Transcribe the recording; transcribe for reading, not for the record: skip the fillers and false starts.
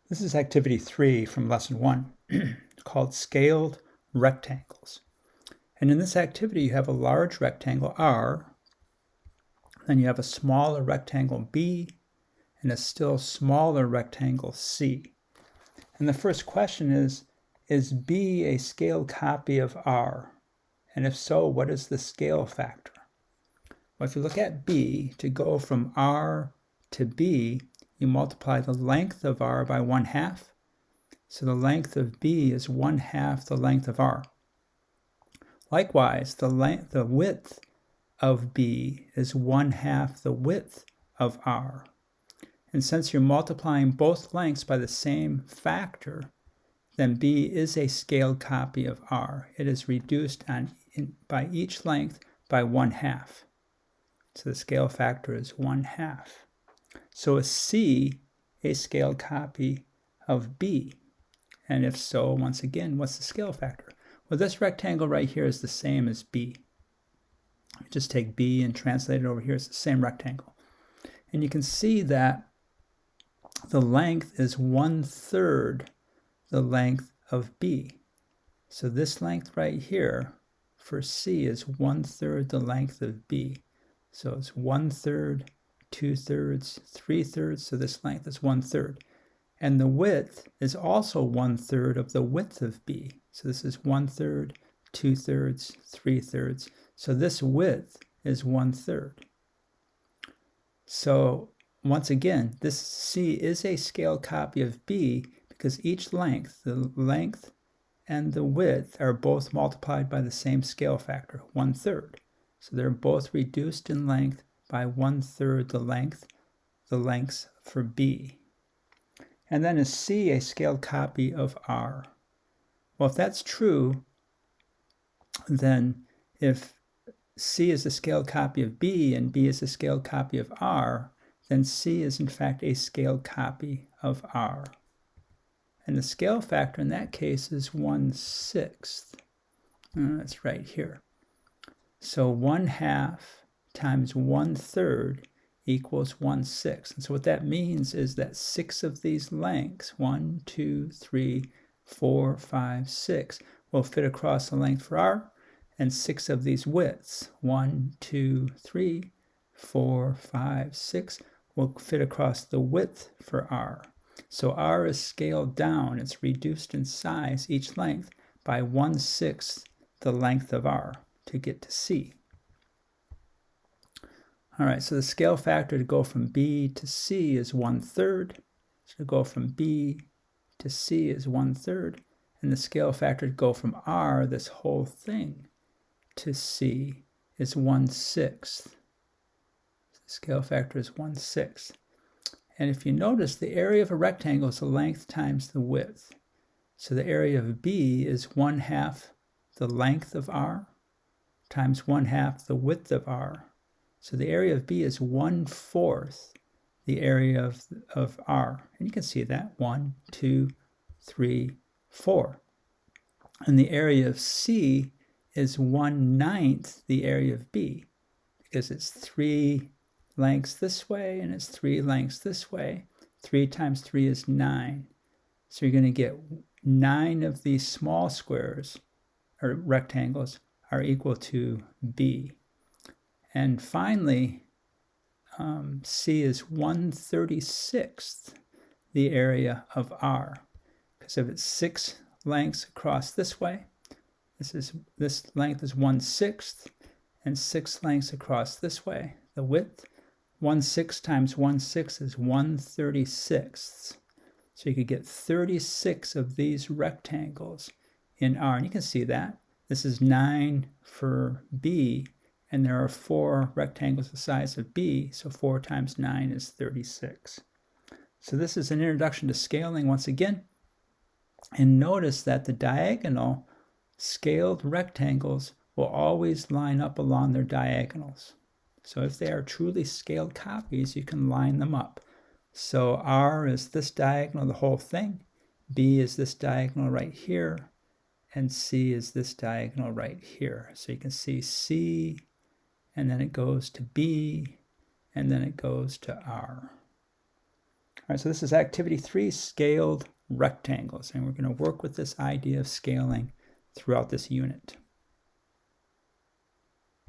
This is activity 3 from lesson 1 called Scaled Rectangles. And in this activity, you have a large rectangle R, then you have a smaller rectangle B, and a still smaller rectangle C. And the first question is B a scaled copy of R? And if so, what is the scale factor? Well, if you look at B, to go from R to B, you multiply the length of R by 1/2. So the length of B is 1/2 the length of R. Likewise, the width of B is 1/2 the width of R. And since you're multiplying both lengths by the same factor, then B is a scaled copy of R. It is reduced by each length by 1/2. So the scale factor is 1/2. So is C a scaled copy of B? And if so, once again, what's the scale factor? Well, this rectangle right here is the same as B. Just take B and translate it over here. It's the same rectangle. And you can see that the length is 1/3 the length of B. So this length right here for C is 1/3 the length of B. So it's 1/3, 2/3, 3/3. So this length is 1/3. And the width is also 1/3 of the width of B. So this is 1/3, 2/3, 3/3. So this width is 1/3. So once again, this C is a scaled copy of B because each length, the length and the width, are both multiplied by the same scale factor, 1/3. So they're both reduced in length by 1/3 the lengths for B. And then is C a scaled copy of R? Well, if that's true, then if C is a scaled copy of B and B is a scaled copy of R, then C is in fact a scaled copy of R. And the scale factor in that case is 1/6. That's right here. So 1/2 times 1/3 equals 1/6. And so what that means is that 6 of these lengths, 1, 2, 3, 4, 5, 6, will fit across the length for R, and 6 of these widths, 1, 2, 3, 4, 5, 6, will fit across the width for R. So R is scaled down. It's reduced in size, each length, by 1/6 the length of R to get to C. All right, so the scale factor to go from B to C is 1/3. So to go from B to C is 1/3. And the scale factor to go from R, this whole thing, to C is 1/6. So the scale factor is 1/6. And if you notice, the area of a rectangle is the length times the width. So the area of B is 1/2 the length of R times 1/2 the width of R. So the area of B is 1/4 the area of R. And you can see that, 1, 2, 3, 4. And the area of C is 1/9 the area of B, because it's 3 lengths this way and it's 3 lengths this way. 3 times 3 is 9. So you're going to get 9 of these small squares or rectangles are equal to B. And finally, C is 1/36 the area of R, because if it's 6 lengths across this way, this length is 1/6, and 6 lengths across this way, the width, 1/6 times 1/6 is 1/36. So you could get 36 of these rectangles in R. And you can see that. This is 9 for B, and there are 4 rectangles the size of B, so 4 times 9 is 36. So this is an introduction to scaling once again. And notice that the diagonal scaled rectangles will always line up along their diagonals. So if they are truly scaled copies, you can line them up. So R is this diagonal, the whole thing. B is this diagonal right here. And C is this diagonal right here. So you can see C, and then it goes to B, and then it goes to R. All right, so this is activity 3, scaled rectangles, and we're going to work with this idea of scaling throughout this unit.